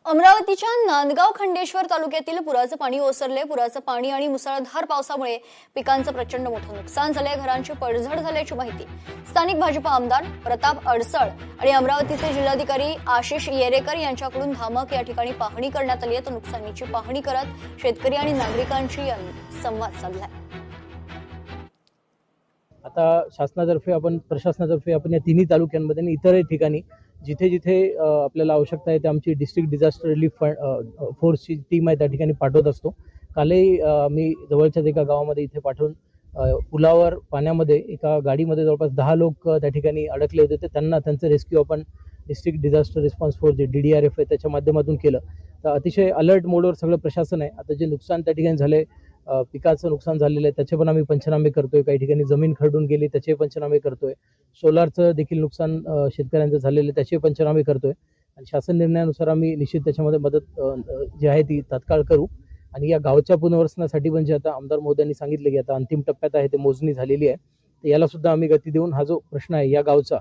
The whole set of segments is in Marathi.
अमरावतीच्या नांदगाव खंडेश्वर तालुक्यातील पुराचं पाणी ओसरले। पुराचं पाणी आणि मुसळधार पावसामुळे पिकांचं प्रचंड मोठं नुकसान झालंय। घरांची पडझड झाल्याची माहिती स्थानिक भाजपा आमदार प्रताप अडसळ आणि अमरावतीचे जिल्हाधिकारी आशिष येरेकर यांच्याकडून धामक या ठिकाणी पाहणी करण्यात आली आहे। तर नुकसानीची पाहणी करत शेतकरी आणि नागरिकांशी संवाद साधलाय। आता प्रशासनातर्फे आपण या तिन्ही तालुक्यांमध्ये आणि इतरही ठिकाणी जिथे जिथे आपल्याला आवश्यकता आहे ते आमची डिस्ट्रिक्ट डिझास्टर रिलीफ फोर्सची टीम आहे त्या ठिकाणी पाठवत असतो। कालही मी जवळच्याच एका गावामध्ये इथे पाठवून पुलावर पाण्यामध्ये एका गाडीमध्ये जवळपास 10 लोक त्या ठिकाणी अडकले होते, तर त्यांचं रेस्क्यू आपण डिस्ट्रिक्ट डिझास्टर रिस्पॉन्स फोर्स जे DDRF आहे त्याच्या माध्यमातून केलं। तर अतिशय अलर्ट मोडवर सगळं प्रशासन आहे। आता जे नुकसान त्या ठिकाणी झाले, पिकाचं नुकसान झालेलं आहे त्याचे पण आम्ही पंचनामे करतोय। काही ठिकाणी जमीन खरडून गेली त्याचे पंचनामे करतोय। सोलारचं देखील नुकसान शेतकऱ्यांचं झालेलं त्याचे पंचनामे करतोय आणि शासन निर्णयानुसार आम्ही निश्चित त्याच्यामध्ये मदत जी आहे ती तात्काळ करू। आणि या गावच्या पुनर्वसनासाठी म्हणजे आता आमदार महोदयांनी सांगितलं की आता अंतिम टप्प्यात आहे, ते मोजणी झालेली आहे, तर याला सुद्धा आम्ही गती देऊन हा जो प्रश्न आहे या गावचा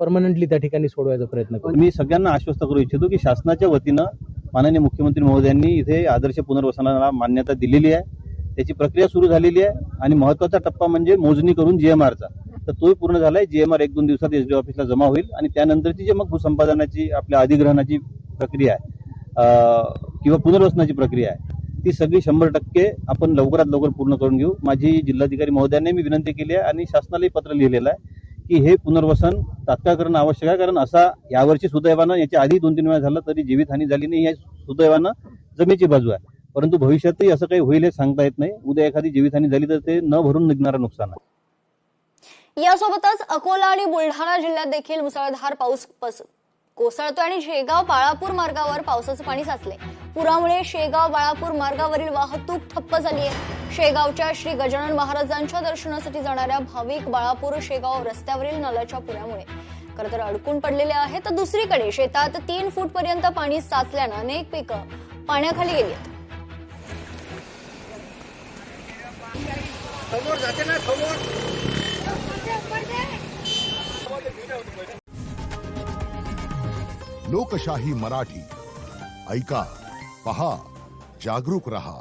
परमनंटली त्या ठिकाणी सोडवायचा प्रयत्न करू। मी सगळ्यांना आश्वस्त करू इच्छितो की शासनाच्या वतीनं माननीय मुख्यमंत्री महोदयांनी इथे आदर्श पुनर्वसनाला मान्यता दिलेली आहे, त्याची प्रक्रिया सुरू झालेली आहे आणि महत्त्वाचा टप्पा म्हणजे मोजणी करून GMRचा, तर तोही पूर्ण झालाय। GMR 1-2 दिवसात SD ऑफिसला जमा होईल आणि त्यानंतरची जे मग भूसंपादनाची आपल्या अधिग्रहणाची प्रक्रिया आहे किंवा पुनर्वसनाची प्रक्रिया आहे ती सगळी 100% आपण लवकरात लवकर पूर्ण करून घेऊ। माझी जिल्हाधिकारी महोदयांनी मी विनंती केली आहे आणि शासनालाही पत्र लिहिलेलं आहे की हे पुनर्वसन तात्काळ करणं आवश्यक आहे, कारण असा यावर्षी सुदैवानं याच्या आधी 2-3 वेळा झालं तरी जीवितहानी झाली नाही। या सुदैवानं जमेची बाजू आहे, परंतु भविष्यातही असं काही होईल हे सांगता येत नाही। उद्या एखादी जीवितहानी झाली तर ते न भरून निघणारं नुकसान आहे। यासोबतच अकोला आणि बुलढाणा जिल्ह्यात देखील मुसळधार पाऊस कोसळतोय आणि शेगाव बाळापूर मार्गावर पावसाचं पाणी साचले। पुरामुळे शेगाव बाळापूर मार्गावरील वाहतूक ठप्प झाली आहे। शेगावच्या श्री गजानन महाराजांच्या दर्शनासाठी जाणाऱ्या भाविक बाळापूर शेगाव रस्त्यावरील नाल्याच्या पुरामुळे खरं तर अडकून पडलेले आहेत, तर दुसरीकडे शेतात 3 फूट पर्यंत पाणी साचल्यानं अनेक पिकं पाण्याखाली गेली आहेत। लोकशाही मराठी ऐका, पहा, जागरूक रहा।